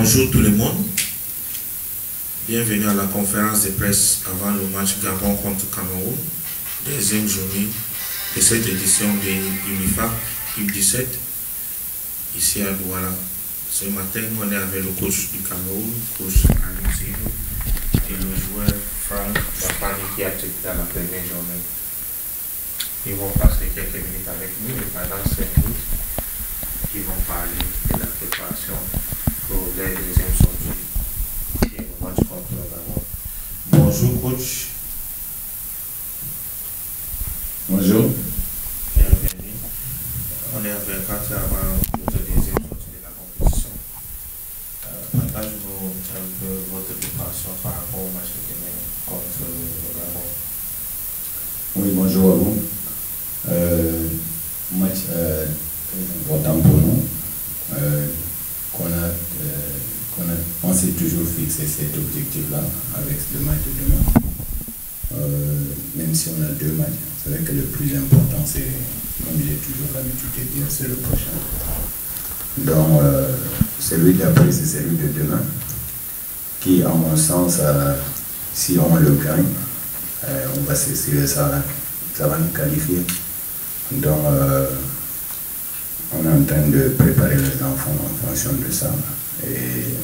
Bonjour tout le monde. Bienvenue à la conférence de presse avant le match Gabon contre Cameroun, deuxième journée de cette édition de l'UNIFA U17 ici à Douala. Ce matin, on est avec le coach du Cameroun, coach Alusino, et le joueur Franck Bapani qui a été dans la première journée. Ils vont passer quelques minutes avec nous et pendant 5 minutes, ils vont parler de la préparation pour la deuxième sortie et le match contre le Gabon. Bonjour coach. Bonjour. Bienvenue. On est à 24 heures avant notre deuxième sortie de la compétition. Partagez-nous un peu votre préparation par rapport au match de demain contre le Gabon. Oui, bonjour à vous. Match très important pour nous. On s'est toujours fixé cet objectif-là avec le match de demain. Même si on a 2 matchs, c'est vrai que le plus important, c'est, comme j'ai toujours l'habitude de dire, c'est le prochain. Donc, celui d'après, c'est celui de demain, qui, à mon sens, si on le gagne, on va s'assurer ça va nous qualifier. Donc, on est en train de préparer les enfants en fonction de ça. Et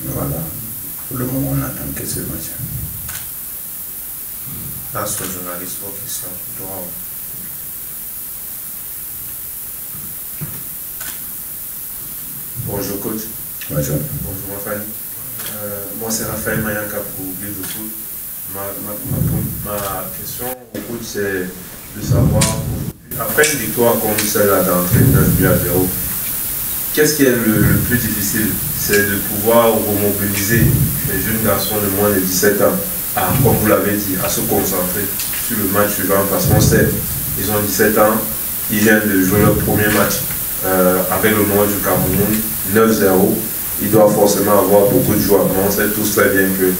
voilà, pour le moment, on attend que ce match. Passe aux journalistes vos questions. Bonjour coach. Bonjour. Bonjour Raphaël. Moi c'est Raphaël Mayanka pour Bleu de Foot. Ma question au coach c'est de savoir, après une victoire comme celle-là d'entrée 9 buts à 0, qu'est-ce qui est le plus difficile? C'est de pouvoir remobiliser les jeunes garçons de moins de 17 ans à, comme vous l'avez dit, à se concentrer sur le match suivant parce qu'on sait, ils ont 17 ans, ils viennent de jouer leur premier match avec le Nord du Cameroun, 9-0, ils doivent forcément avoir beaucoup de joie. Mais on sait tous très bien que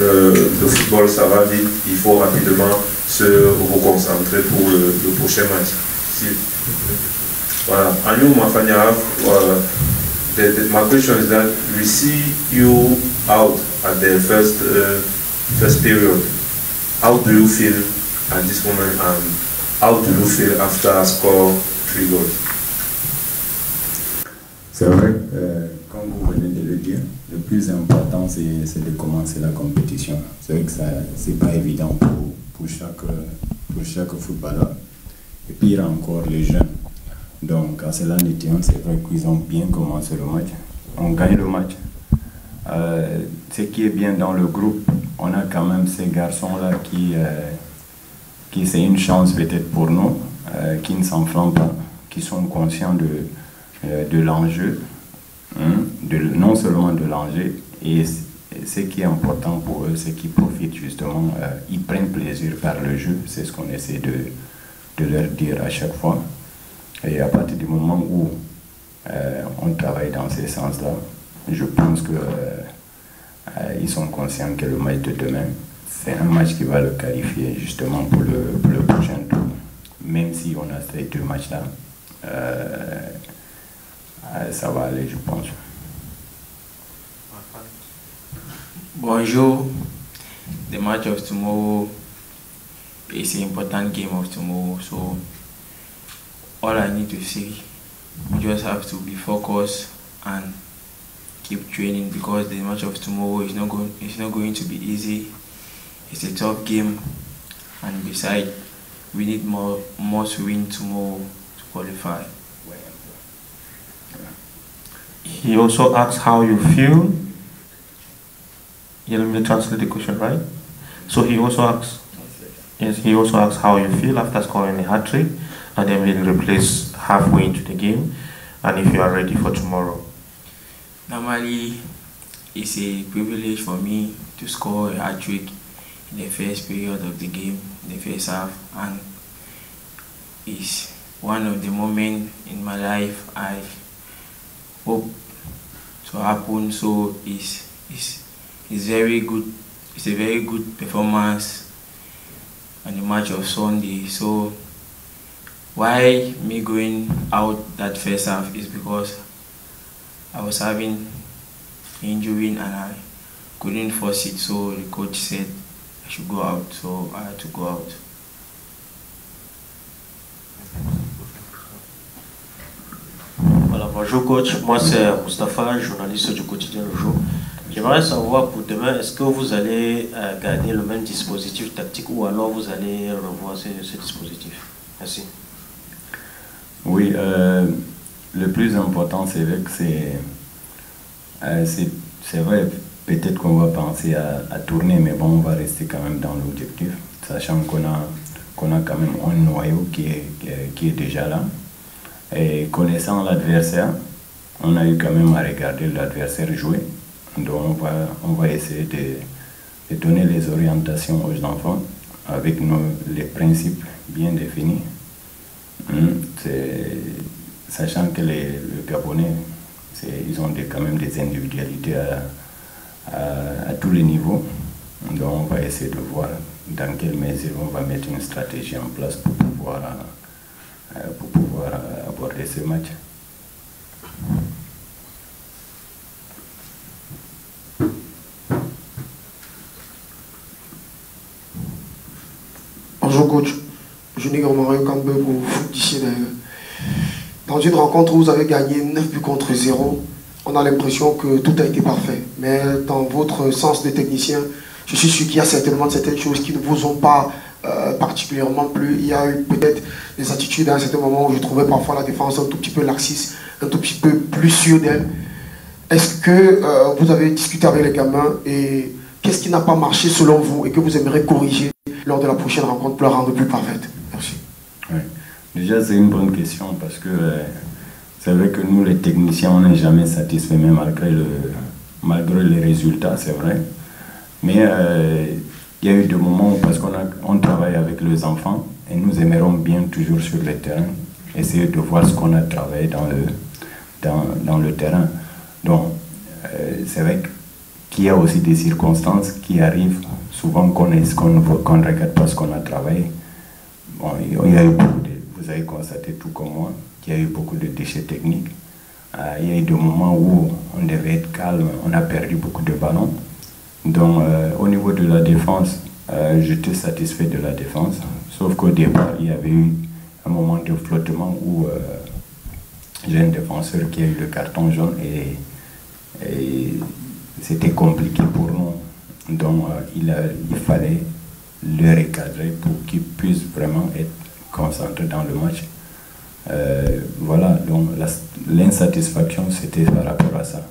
le football ça va vite, il faut rapidement se reconcentrer pour le prochain match. Voilà. Anu Mafanyaraf, my question is that we see you out at the first period. How do you feel at this moment and how do you feel after score 3 goals? C'est vrai, comme vous venez de le dire, le plus important c'est de commencer la compétition. C'est vrai que c'est pas évident pour chaque footballeur. Et pire encore les jeunes. Donc à cela ne tient, c'est vrai qu'ils ont bien commencé le match. On gagne le match. Ce qui est bien dans le groupe, on a quand même ces garçons-là qui c'est une chance peut-être pour nous, qui ne s'enflamment pas, qui sont conscients de l'enjeu, non seulement de l'enjeu, et ce qui est important pour eux, c'est qu'ils profitent justement, ils prennent plaisir par le jeu, c'est ce qu'on essaie de leur dire à chaque fois. Et à partir du moment où on travaille dans ce sens-là, je pense qu'ils sont conscients que le match de demain, c'est un match qui va le qualifier justement pour le prochain tour. Même si on a ces 2 matchs-là, ça va aller, je pense. Bonjour. The match of tomorrow is an important game of tomorrow, so all I need to say, we just have to be focused and keep training because the match of tomorrow is not going to be easy. It's a tough game, and besides, we need more to win tomorrow to qualify. He also asks how you feel. You let me translate the question, right? So he also asks, yes, he also asks how you feel after scoring a hat-trick and then being replaced halfway into the game, and if you are ready for tomorrow. Normally, it's a privilege for me to score a hat-trick in the first period of the game, in the first half, and it's one of the moments in my life I hope to happen. So it's very good. It's a very good performance on the match of Sunday. So why me going out that first half is because I was having injury and I couldn't force it, so the coach said I should go out, so I had to go out. Voilà, bonjour coach, moi c'est Mustapha, journaliste du quotidien Le Jour. J'aimerais savoir pour demain, est-ce que vous allez garder le même dispositif tactique ou alors vous allez revoir ce dispositif? Merci. Oui, le plus important c'est vrai que c'est vrai, peut-être qu'on va penser à tourner, mais bon, on va rester quand même dans l'objectif, sachant qu'on a quand même un noyau qui est déjà là. Et connaissant l'adversaire, on a eu quand même à regarder l'adversaire jouer. Donc on va essayer de donner les orientations aux enfants avec les principes bien définis. Sachant que les Gabonais, ils ont quand même des individualités à tous les niveaux. Donc on va essayer de voir dans quelle mesure on va mettre une stratégie en place pour pouvoir aborder ce match. Bonjour coach, je suis Mario Campbell pour Foot d'ici. Dans une rencontre où vous avez gagné 9 buts contre 0, on a l'impression que tout a été parfait. Mais dans votre sens de technicien, je suis sûr qu'il y a certainement certaines choses qui ne vous ont pas particulièrement plu. Il y a eu peut-être des attitudes à un certain moment où je trouvais parfois la défense un tout petit peu laxiste, un tout petit peu plus sûre d'elle. Est-ce que vous avez discuté avec les gamins et qu'est-ce qui n'a pas marché selon vous et que vous aimeriez corriger lors de la prochaine rencontre pour la rendre plus parfaite? Merci. Oui. Déjà, c'est une bonne question parce que c'est vrai que nous, les techniciens, on n'est jamais satisfaits, même malgré les résultats, c'est vrai. Mais il y a eu des moments où, parce qu'on travaille avec les enfants, et nous aimerons bien toujours sur le terrain, essayer de voir ce qu'on a travaillé dans le terrain. Donc, c'est vrai qu'il y a aussi des circonstances qui arrivent, souvent qu'on ne regarde pas ce qu'on a travaillé. Bon, il y a eu vous avez constaté tout comme moi, qu'il y a eu beaucoup de déchets techniques. Il y a eu des moments où on devait être calme, on a perdu beaucoup de ballons. Donc, au niveau de la défense, j'étais satisfait de la défense, sauf qu'au départ, il y avait eu un moment de flottement où j'ai un défenseur qui a eu le carton jaune et c'était compliqué pour nous. Donc, il fallait le recadrer pour qu'il puisse vraiment être concentré dans le match. Voilà, donc l'insatisfaction, c'était par rapport à ça.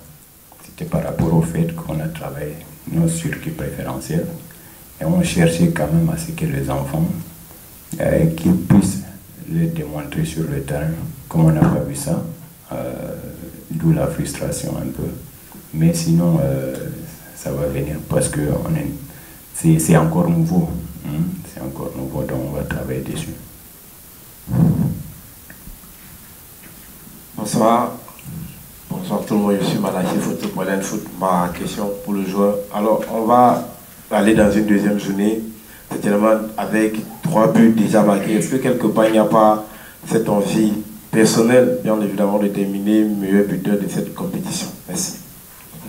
C'était par rapport au fait qu'on a travaillé nos circuits préférentiels et on cherchait quand même à ce que les enfants qu'ils puissent le démontrer sur le terrain. Comme on n'a pas vu ça, d'où la frustration un peu. Mais sinon, ça va venir parce que c'est encore nouveau. C'est encore nouveau, donc on va travailler dessus. Bonsoir. Bonsoir tout le monde, je suis Malachi Football Foot. Ma question pour le joueur. Alors, on va aller dans une deuxième journée, certainement avec 3 buts déjà marqués. Est-ce que quelque part il n'y a pas cette envie personnelle, bien évidemment, de terminer meilleur buteur de cette compétition? Merci.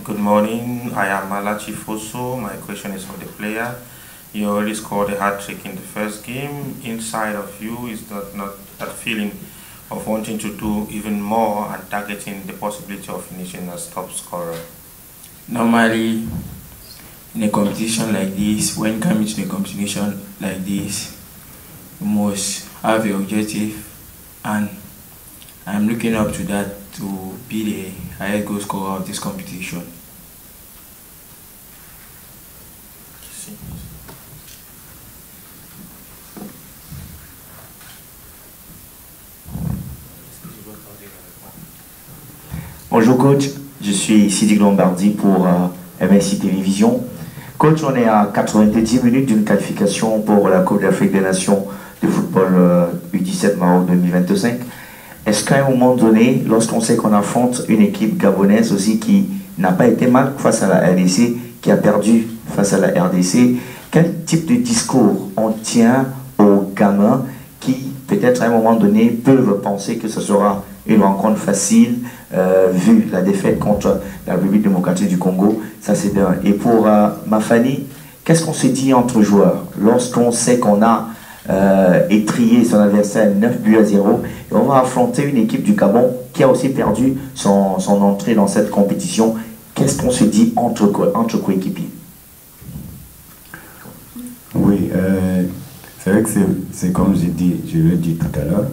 Good morning, I am Malachi Fosso. My question is for the player. You already scored a hat-trick in the first game. Inside of you is not that feeling of wanting to do even more and targeting the possibility of finishing as top scorer? Normally, in a competition like this, when coming to a competition like this, you must have your objective, and I'm looking up to that to be the highest goal scorer of this competition. Bonjour coach, je suis Sidi Lombardi pour MSI Télévision. Coach, on est à 90 minutes d'une qualification pour la Coupe d'Afrique des Nations de football U17 Maroc 2025. Est-ce qu'à un moment donné, lorsqu'on sait qu'on affronte une équipe gabonaise aussi qui n'a pas été mal face à la RDC, qui a perdu face à la RDC, quel type de discours on tient aux gamins qui peut-être à un moment donné, peuvent penser que ce sera une rencontre facile, vu la défaite contre la République démocratique du Congo. Ça, c'est d'un. Et pour Mafani, qu'est-ce qu'on se dit entre joueurs lorsqu'on sait qu'on a étrié son adversaire 9-0 et on va affronter une équipe du Gabon qui a aussi perdu son entrée dans cette compétition? Qu'est-ce qu'on se dit entre coéquipiers? Oui, c'est vrai que c'est comme je l'ai dit tout à l'heure,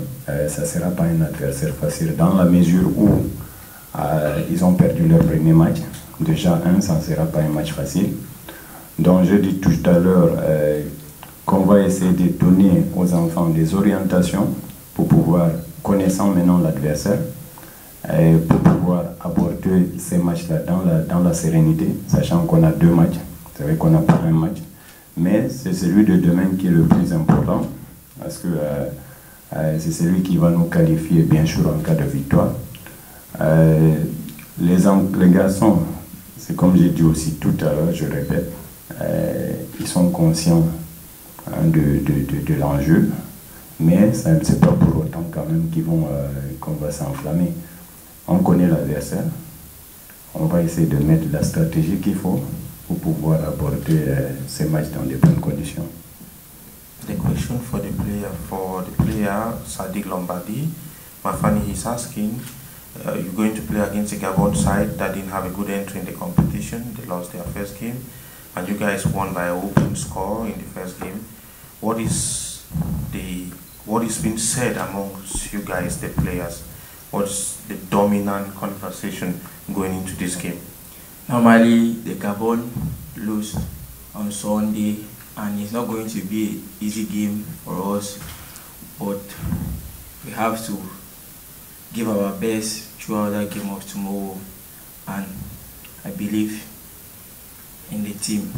ça ne sera pas un adversaire facile dans la mesure où ils ont perdu leur premier match. Déjà, ça ne sera pas un match facile. Donc, je dis tout à l'heure qu'on va essayer de donner aux enfants des orientations pour pouvoir, connaissant maintenant l'adversaire, pour pouvoir aborder ces matchs-là dans la sérénité, sachant qu'on a 2 matchs. C'est vrai qu'on n'a pas un match. Mais c'est celui de demain qui est le plus important, parce que c'est celui qui va nous qualifier, bien sûr, en cas de victoire. Les garçons, c'est comme j'ai dit aussi tout à l'heure, je répète, ils sont conscients de l'enjeu, mais ça ne c'est pas pour autant quand même qu'on va s'enflammer. On connaît l'adversaire, on va essayer de mettre la stratégie qu'il faut pour pouvoir aborder ces matchs dans de bonnes conditions. The question for the player Sadiq Lombardi, Mafani is asking, you're going to play against a Gabon side that didn't have a good entry in the competition. They lost their first game, and you guys won by an open score in the first game. What is being said amongst you guys, the players? What's the dominant conversation going into this game? Normally, the Gabon lose on Sunday, and it's not going to be an easy game for us, but we have to give our best throughout that game of tomorrow, and I believe in the team.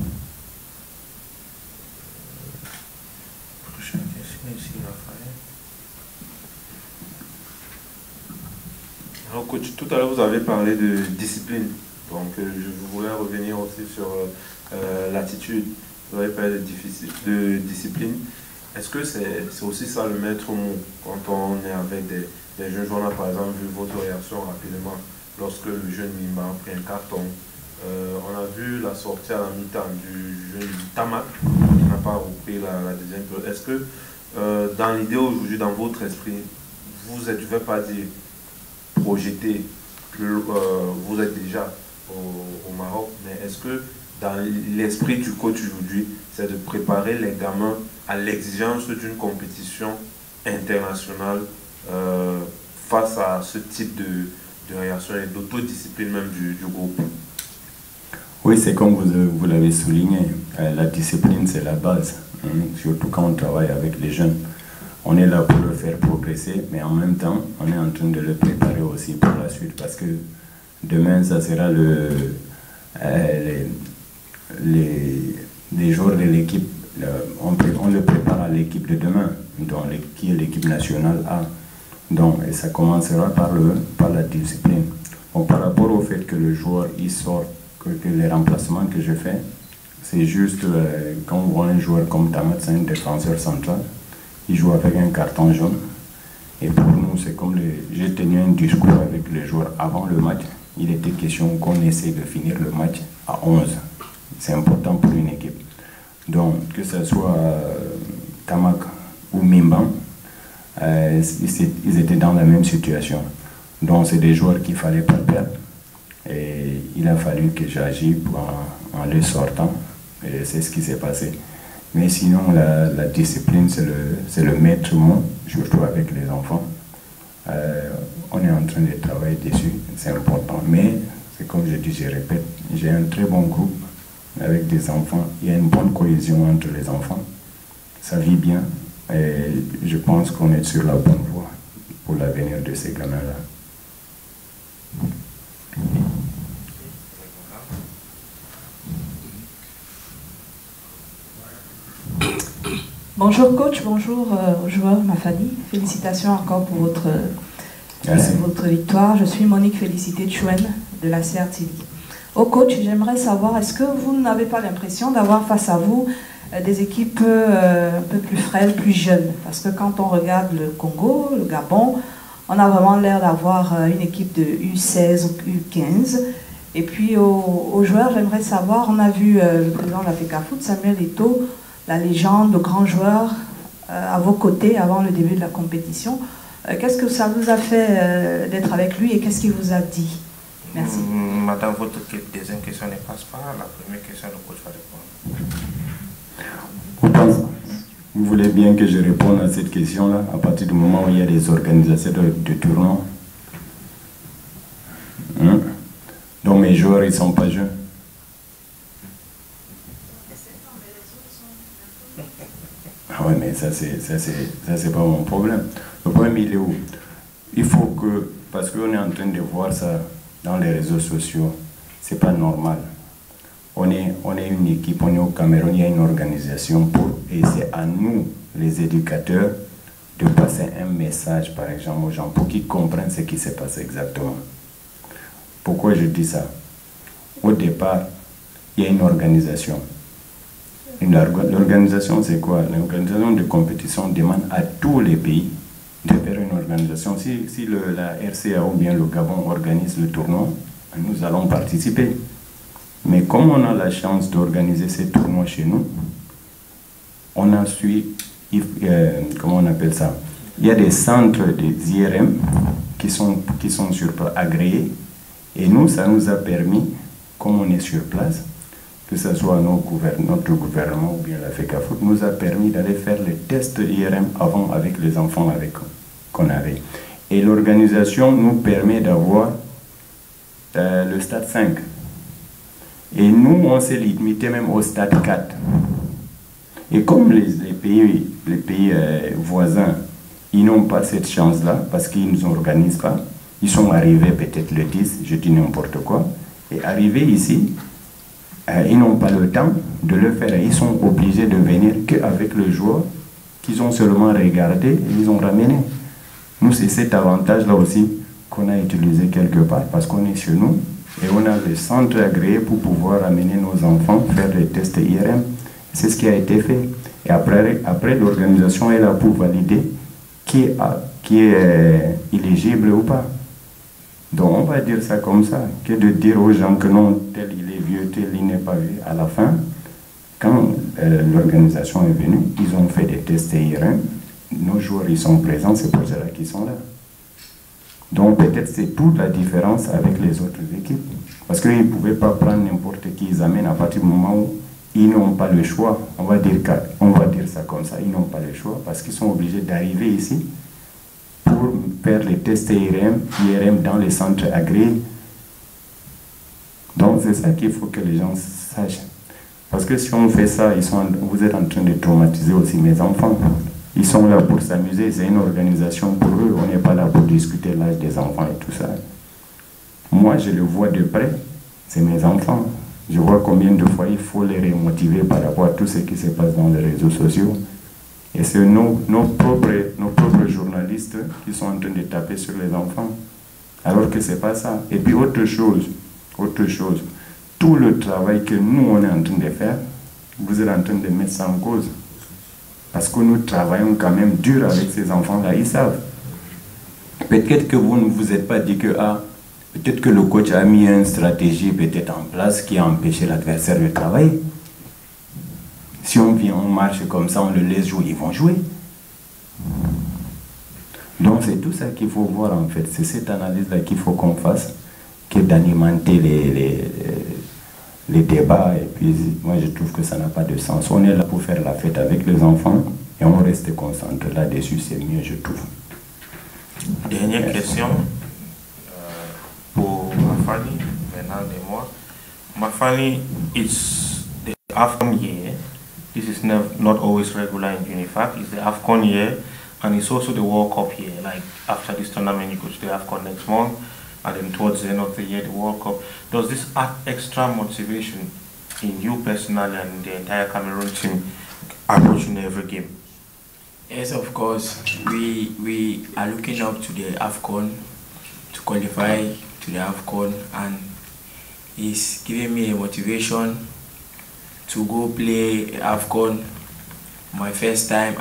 Alors, coach, tout à l'heure vous avez parlé de discipline, donc je voulais revenir aussi sur l'attitude. Vous avez parlé de discipline. Est-ce que c'est aussi ça le maître mot quand on est avec des jeunes joueurs? Par exemple, vu votre réaction rapidement lorsque le jeune Mimba a pris un carton. On a vu la sortie à la mi-temps du jeune Tamak qui n'a pas repris la deuxième période. Est-ce que dans l'idée aujourd'hui, dans votre esprit, vous êtes, je ne vais pas dire projeté, vous êtes déjà au Maroc, mais est-ce que dans l'esprit du coach aujourd'hui, c'est de préparer les gamins à l'exigence d'une compétition internationale face à ce type de réaction et d'autodiscipline même du groupe? Oui, c'est comme vous l'avez souligné, la discipline c'est la base, hein, surtout quand on travaille avec les jeunes. On est là pour le faire progresser, mais en même temps, on est en train de le préparer aussi pour la suite, parce que demain, ça sera les joueurs de l'équipe, on le prépare à l'équipe de demain, donc, qui est l'équipe nationale A. Donc, et ça commencera par la discipline. Donc, par rapport au fait que le joueur il sort, que les remplacements que je fais, c'est juste quand on voit un joueur comme Tamat, c'est un défenseur central, il joue avec un carton jaune. Et pour nous, c'est comme j'ai tenu un discours avec les joueurs avant le match. Il était question qu'on essaie de finir le match à 11. C'est important pour une équipe. Donc, que ce soit Tamak ou Mimban, ils étaient dans la même situation. Donc, c'est des joueurs qu'il ne fallait pas perdre. Et il a fallu que j'agisse en les sortant. Et c'est ce qui s'est passé. Mais sinon, la discipline, c'est le maître mot, surtout avec les enfants. On est en train de travailler dessus, c'est important. Mais, c'est comme je dis, je répète, j'ai un très bon groupe avec des enfants. Il y a une bonne cohésion entre les enfants. Ça vit bien. Et je pense qu'on est sur la bonne voie pour l'avenir de ces gamins-là. Bonjour coach, bonjour joueur Mafani. Félicitations encore pour votre victoire. Je suis Monique Félicité Chuen de la CRTV. Au coach, j'aimerais savoir, est-ce que vous n'avez pas l'impression d'avoir face à vous des équipes un peu plus frêles, plus jeunes. Parce que quand on regarde le Congo, le Gabon, on a vraiment l'air d'avoir une équipe de U16 ou U15. Et puis aux joueurs, j'aimerais savoir, on a vu le président de la FECAFOOT, Samuel Eto'o, la légende, le grand joueur, à vos côtés avant le début de la compétition. Qu'est-ce que ça vous a fait d'être avec lui et qu'est-ce qu'il vous a dit? Merci. Madame, votre deuxième question ne passe pas. La première question, le coach va répondre. Vous voulez bien que je réponde à cette question-là à partir du moment où il y a des organisateurs de tournois? Hein? Donc mes joueurs, ils ne sont pas jeunes. Ah ouais, mais ça c'est pas mon problème. Le problème, il est où? Il faut que, parce qu'on est en train de voir ça dans les réseaux sociaux, c'est pas normal. On est une équipe, on est au Cameroun, il y a une organisation et c'est à nous, les éducateurs, de passer un message, par exemple, aux gens pour qu'ils comprennent ce qui s'est passé exactement. Pourquoi je dis ça? Au départ, il y a une organisation. L'organisation, c'est quoi? L'organisation de compétition demande à tous les pays de faire une organisation. Si la RCA ou bien le Gabon organise le tournoi, nous allons participer. Mais comme on a la chance d'organiser ces tournois chez nous, on a su, comment on appelle ça? Il y a des centres des IRM qui sont agréés. Et nous, ça nous a permis, comme on est sur place, que ce soit notre gouvernement ou bien la FECAFOOT, nous a permis d'aller faire les tests IRM avant avec les enfants qu'on avait. Et l'organisation nous permet d'avoir le stade 5. Et nous, on s'est limité même au stade 4. Et comme les pays voisins, ils n'ont pas cette chance-là, parce qu'ils ne nous organisent pas, ils sont arrivés peut-être le 10, je dis n'importe quoi, et arrivés ici, ils n'ont pas le temps de le faire. Ils sont obligés de venir qu'avec le joueur qu'ils ont seulement regardé et ils ont ramené. Nous, c'est cet avantage-là aussi qu'on a utilisé quelque part, parce qu'on est chez nous et on a le centre agréé pour pouvoir amener nos enfants faire les tests IRM. C'est ce qui a été fait. Et après l'organisation est là pour valider qui est éligible ou pas. Donc on va dire ça comme ça, que de dire aux gens que non, tel il est vieux, tel il n'est pas vieux. À la fin, quand l'organisation est venue, ils ont fait des tests IRM, nos joueurs ils sont présents, c'est pour cela qu'ils sont là. Donc peut-être c'est toute la différence avec les autres équipes. Parce qu'ils ne pouvaient pas prendre n'importe qui ils amènent à partir du moment où ils n'ont pas le choix. On va dire ça comme ça, ils n'ont pas le choix parce qu'ils sont obligés d'arriver ici pour faire les tests IRM dans les centres agréés. Donc c'est ça qu'il faut que les gens sachent. Parce que si on fait ça, vous êtes en train de traumatiser aussi mes enfants. Ils sont là pour s'amuser, c'est une organisation pour eux. On n'est pas là pour discuter l'âge des enfants et tout ça. Moi, je le vois de près, c'est mes enfants. Je vois combien de fois il faut les remotiver par rapport à tout ce qui se passe dans les réseaux sociaux. Et c'est nos propres journalistes qui sont en train de taper sur les enfants. Alors que ce n'est pas ça. Et puis autre chose, tout le travail que nous, on est en train de faire, vous êtes en train de mettre ça en cause. Parce que nous travaillons quand même dur avec ces enfants-là, ils savent. Peut-être que vous ne vous êtes pas dit que, peut-être que le coach a mis une stratégie peut-être en place qui a empêché l'adversaire de travailler. Si on vient, on marche comme ça, on le laisse jouer, ils vont jouer. Donc c'est tout ça qu'il faut voir en fait. C'est cette analyse-là qu'il faut qu'on fasse, que d'alimenter les débats. Et puis moi je trouve que ça n'a pas de sens. On est là pour faire la fête avec les enfants et on reste concentré là-dessus, c'est mieux je trouve. Dernière question pour Mafani, maintenant de moi. Mafani, it's the AFCON year. This is not always regular in UNIFAC. It's the AFCON year, and it's also the World Cup year. Like after this tournament, you go to the AFCON next month, and then towards the end of the year, the World Cup. Does this add extra motivation in you personally and the entire Cameroon team approaching every game? Yes, of course. We are looking up to the AFCON to qualify to the AFCON, and it's giving me a motivation to go play AFCON my first time,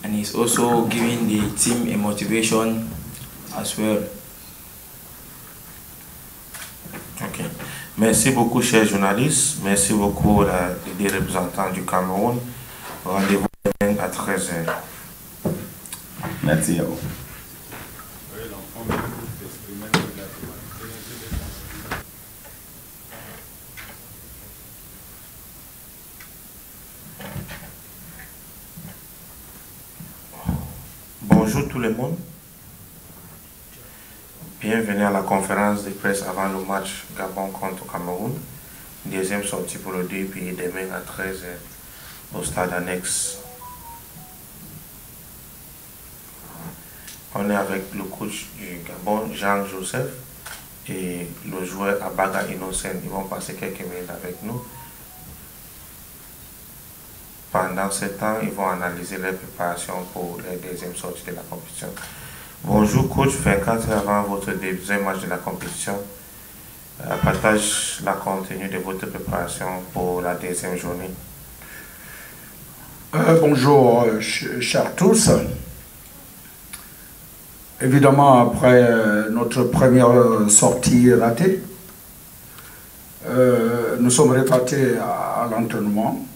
and it's also giving the team a motivation as well. Ok. Merci beaucoup, chers journalistes. Merci beaucoup des représentants du Cameroun. Rendez-vous demain à 13h. Merci à vous. Bonjour tout le monde. Bienvenue à la conférence de presse avant le match Gabon contre Cameroun. Deuxième sortie pour le début demain à 13h au stade annexe. On est avec le coach du Gabon, Jean-Joseph, et le joueur Abaga Innocent. Ils vont passer quelques minutes avec nous. Pendant ce temps, ils vont analyser les préparations pour les deuxièmes sorties de la compétition. Bonjour coach, 24 heures avant votre deuxième match de la compétition, partage la contenu de votre préparation pour la deuxième journée. Bonjour chers tous. Évidemment, après notre première sortie ratée, nous sommes répartis à l'entraînement.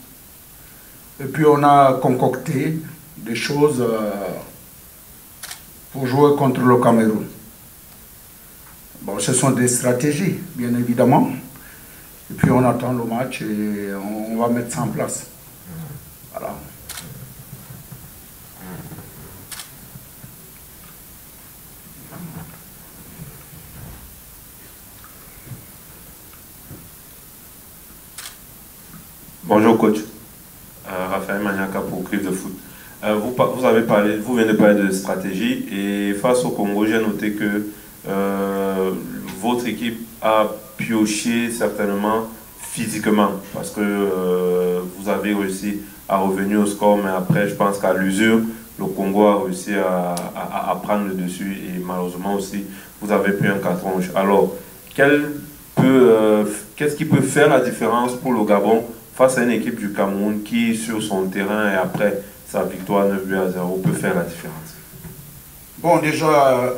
Et puis on a concocté des choses pour jouer contre le Cameroun. Bon, ce sont des stratégies, bien évidemment. Et puis on attend le match et on va mettre ça en place. Voilà. Bonjour coach. Raphaël Maniaka pour Cliff de Foot. Vous venez de parler de stratégie et face au Congo, j'ai noté que votre équipe a pioché certainement physiquement parce que vous avez réussi à revenir au score, mais après je pense qu'à l'usure, le Congo a réussi à prendre le dessus et malheureusement aussi vous avez pris un carton rouge. Alors, qu'est-ce qui peut faire la différence pour le Gabon face à une équipe du Cameroun qui, sur son terrain et après sa victoire 9-0, peut faire la différence? Bon, déjà,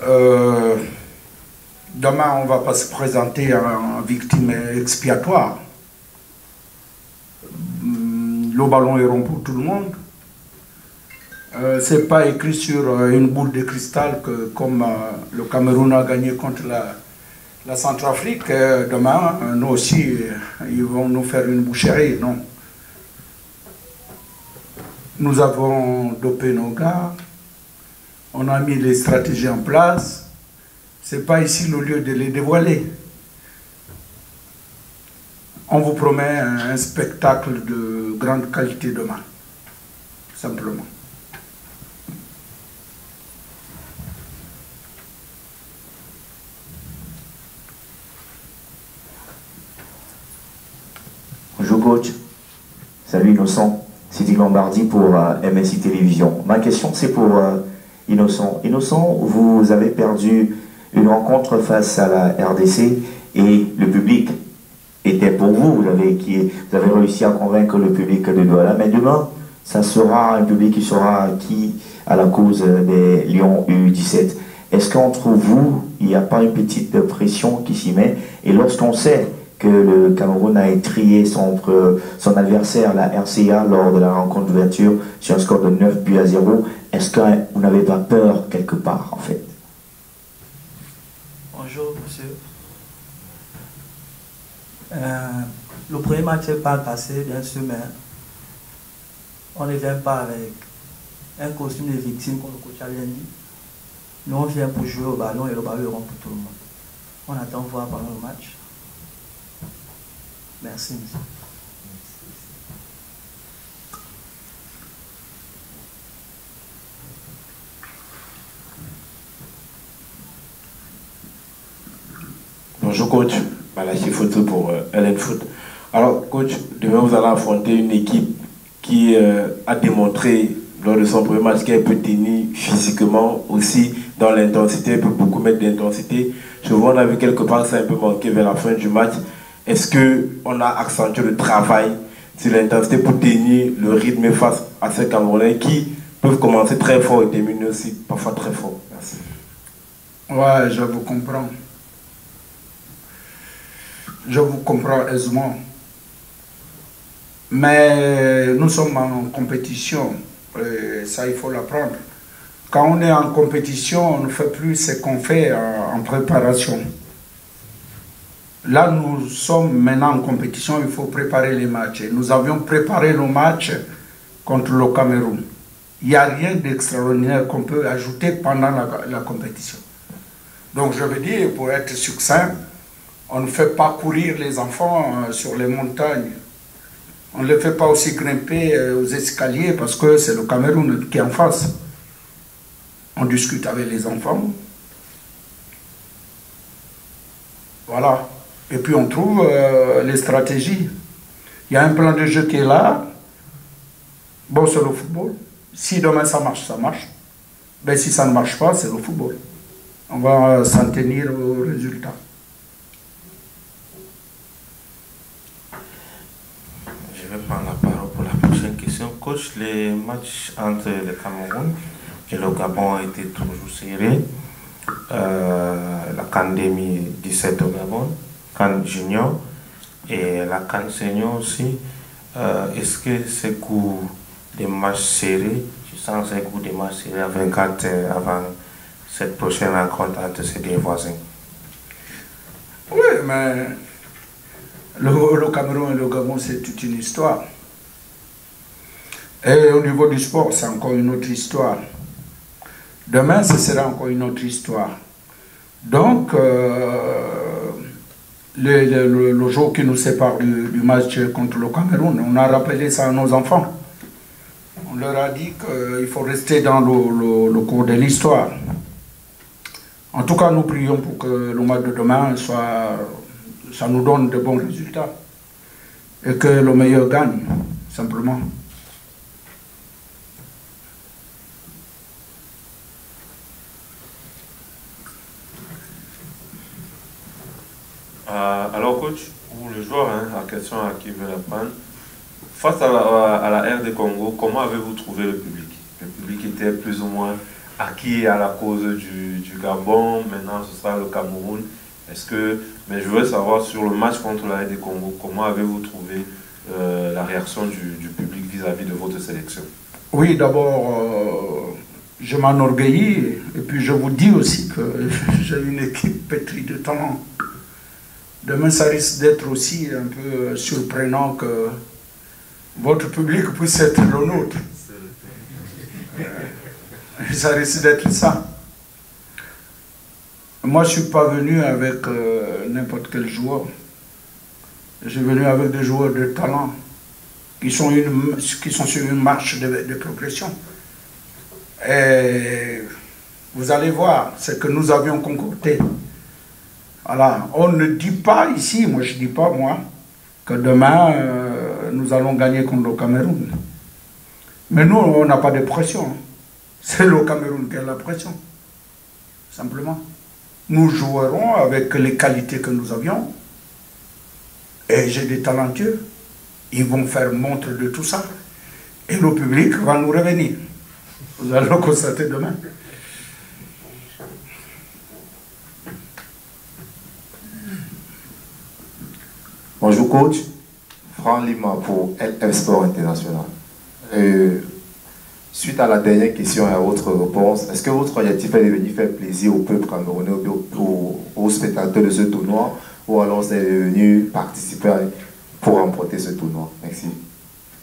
demain, on ne va pas se présenter en victime expiatoire. Le ballon est rond pour tout le monde. Ce n'est pas écrit sur une boule de cristal que, comme le Cameroun a gagné contre la Centrafrique, demain, nous aussi, ils vont nous faire une boucherie, non. Nous avons dopé nos gars, on a mis les stratégies en place, ce n'est pas ici le lieu de les dévoiler. On vous promet un spectacle de grande qualité demain, simplement. Bonjour coach, salut Innocent, Sidi Lombardi pour MSI Télévision. Ma question c'est pour Innocent. Innocent, vous avez perdu une rencontre face à la RDC et le public était pour vous. Vous avez réussi à convaincre le public de Douala, mais demain, ça sera un public qui sera acquis à la cause des Lions U17. Est-ce qu'entre vous, il n'y a pas une petite pression qui s'y met? Et lorsqu'on sait que le Cameroun a étrié son adversaire, la RCA, lors de la rencontre d'ouverture sur un score de 9-0, est-ce que vous n'avez pas peur quelque part, en fait? Bonjour, monsieur. Le premier match n'est pas passé, bien sûr, mais on ne vient pas avec un costume de victime, comme le coach a bien dit. Nous, on vient pour jouer au ballon et le ballon est rond pour tout le monde. On attend voir pendant le match. Merci, monsieur. Bonjour coach, Malachi Photo pour LN Foot. Alors coach, demain vous allez affronter une équipe qui a démontré lors de son premier match qu'elle peut tenir physiquement aussi dans l'intensité, elle peut beaucoup mettre d'intensité. Je vois on a vu quelque part ça a un peu manqué vers la fin du match. est-ce qu'on a accentué le travail sur l'intensité pour tenir le rythme face à ces Camerounais qui peuvent commencer très fort et terminer aussi parfois très fort? Merci. Ouais, je vous comprends. Je vous comprends aisément. Mais nous sommes en compétition, ça il faut l'apprendre. Quand on est en compétition, on ne fait plus ce qu'on fait en préparation. Là, nous sommes maintenant en compétition, il faut préparer les matchs. Et nous avions préparé nos matchs contre le Cameroun. Il n'y a rien d'extraordinaire qu'on peut ajouter pendant la compétition. Donc je veux dire, pour être succinct, on ne fait pas courir les enfants sur les montagnes. On ne les fait pas aussi grimper aux escaliers parce que c'est le Cameroun qui est en face. On discute avec les enfants. Voilà. Et puis on trouve les stratégies. Il y a un plan de jeu qui est là. Bon, c'est le football. Si demain ça marche, ça marche. Mais si ça ne marche pas, c'est le football. On va s'en tenir au résultat. Je vais prendre la parole pour la prochaine question. Coach, les matchs entre le Cameroun et le Gabon ont été toujours serrés. La CAN 2017 au Gabon, CAN Junior et la CAN Senior aussi. Est-ce que ces coups de matchs serrés, tu sens ces coups de matchs serrés à 24 avant cette prochaine rencontre entre ces deux voisins? Oui, mais le Cameroun et le Gabon, c'est toute une histoire. Et au niveau du sport, c'est encore une autre histoire. Demain, ce sera encore une autre histoire. Donc, le jour qui nous sépare du match contre le Cameroun, on a rappelé ça à nos enfants. On leur a dit qu'il faut rester dans le cours de l'histoire. En tout cas, nous prions pour que le match de demain ça nous donne de bons résultats. Et que le meilleur gagne, simplement. Alors coach, pour le joueur, la question à qui veut la prendre, face à la RD Congo, comment avez-vous trouvé le public? Le public était plus ou moins acquis à la cause du Gabon, maintenant ce sera le Cameroun. Mais je veux savoir sur le match contre la RD Congo, comment avez-vous trouvé la réaction du public vis-à-vis de votre sélection? Oui, d'abord, je m'enorgueillis et puis je vous dis aussi que j'ai une équipe pétrie de talent. Demain, ça risque d'être aussi un peu surprenant que votre public puisse être le nôtre. Ça risque d'être ça. Moi, je ne suis pas venu avec n'importe quel joueur. Je suis venu avec des joueurs de talent qui sont sur une marche de progression. Et vous allez voir ce que nous avions concocté. Voilà. On ne dit pas ici, moi je ne dis pas moi, que demain nous allons gagner contre le Cameroun. Mais nous, on n'a pas de pression. C'est le Cameroun qui a la pression. Simplement. Nous jouerons avec les qualités que nous avions. Et j'ai des talentueux. Ils vont faire montre de tout ça. Et le public va nous revenir. Vous allez le constater demain. Bonjour coach, Franck Lima pour LF Sport International. Suite à la dernière question et à votre réponse, est-ce que votre objectif est de venir faire plaisir au peuple camerounais, aux spectateurs de ce tournoi, ou alors c'est de venir participer pour remporter ce tournoi? Merci.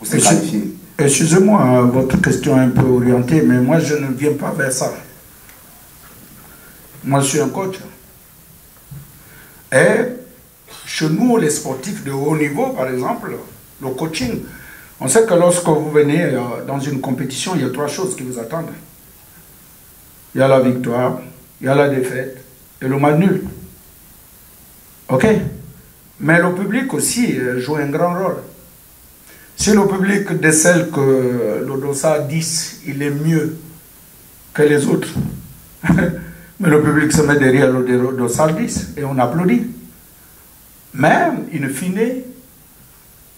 Vous êtes qualifié. Excusez-moi, votre question est un peu orientée, mais moi je ne viens pas vers ça. Moi je suis un coach. Et chez nous, les sportifs de haut niveau, par exemple, le coaching, on sait que lorsque vous venez dans une compétition, il y a trois choses qui vous attendent. Il y a la victoire, il y a la défaite et le match nul. Ok? Mais le public aussi joue un grand rôle. Si le public décèle que le dossard 10, il est mieux que les autres, mais le public se met derrière le dossard 10 et on applaudit. Mais, in fine,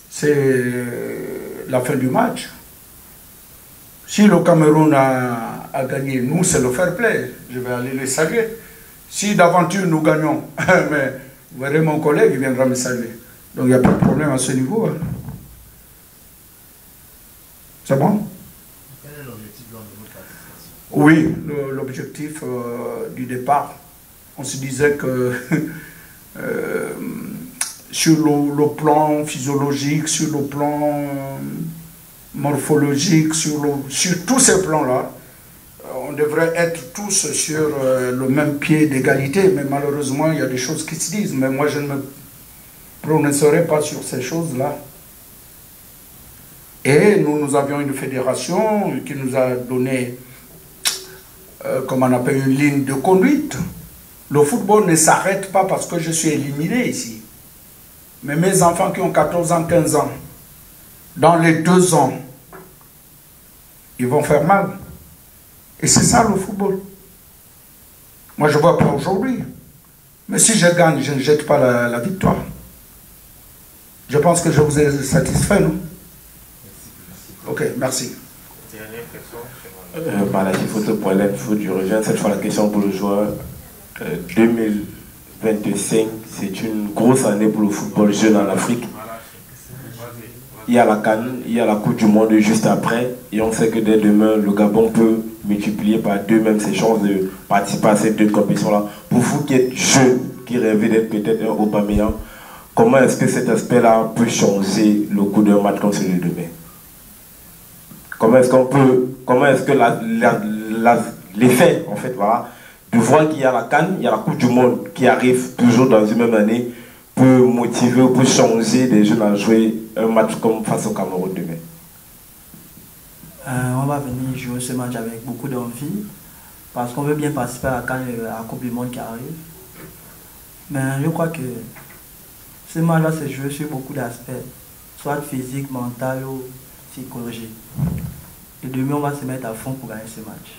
c'est la fin du match. Si le Cameroun a gagné, nous, c'est le fair play. Je vais aller les saluer. Si d'aventure nous gagnons, mais vous verrez mon collègue, il viendra me saluer. Donc il n'y a pas de problème à ce niveau. Hein. C'est bon? Quel est l'objectif de votre participation? Oui, l'objectif du départ, on se disait que sur le plan physiologique, sur le plan morphologique, sur tous ces plans-là, on devrait être tous sur le même pied d'égalité, mais malheureusement, il y a des choses qui se disent, mais moi, je ne me prononcerai pas sur ces choses-là. Et nous avions une fédération qui nous a donné, comme on appelle, une ligne de conduite. Le football ne s'arrête pas parce que je suis éliminé ici. Mais mes enfants qui ont 14 ans, 15 ans, dans les 2 ans, ils vont faire mal. Et c'est ça le football. Moi, je ne vois pas aujourd'hui. Mais si je gagne, je ne jette pas la victoire. Je pense que je vous ai satisfait, non? Ok, merci. Dernière question. Malachi Photo.net, je reviens cette fois à la question pour le joueur. 2025, c'est une grosse année pour le football jeune en Afrique. Il y a la CAN, il y a la Coupe du Monde juste après, et on sait que dès demain, le Gabon peut multiplier par 2 même ses chances de participer à ces 2 compétitions-là. Pour vous qui êtes jeune, qui rêvez d'être peut-être un Aubameyang, comment est-ce que cet aspect-là peut changer le cours d'un match comme celui de demain? Comment est-ce que l'effet, en fait, voilà, de voir qu'il y a la CAN, il y a la Coupe du Monde qui arrive toujours dans une même année, peut motiver ou peut changer les jeunes à jouer un match comme face au Cameroun demain? On va venir jouer ce match avec beaucoup d'envie parce qu'on veut bien participer à la CAN et à la Coupe du Monde qui arrive. Mais je crois que ce match-là se joue sur beaucoup d'aspects, soit physique, mental ou psychologique. Et demain, on va se mettre à fond pour gagner ce match.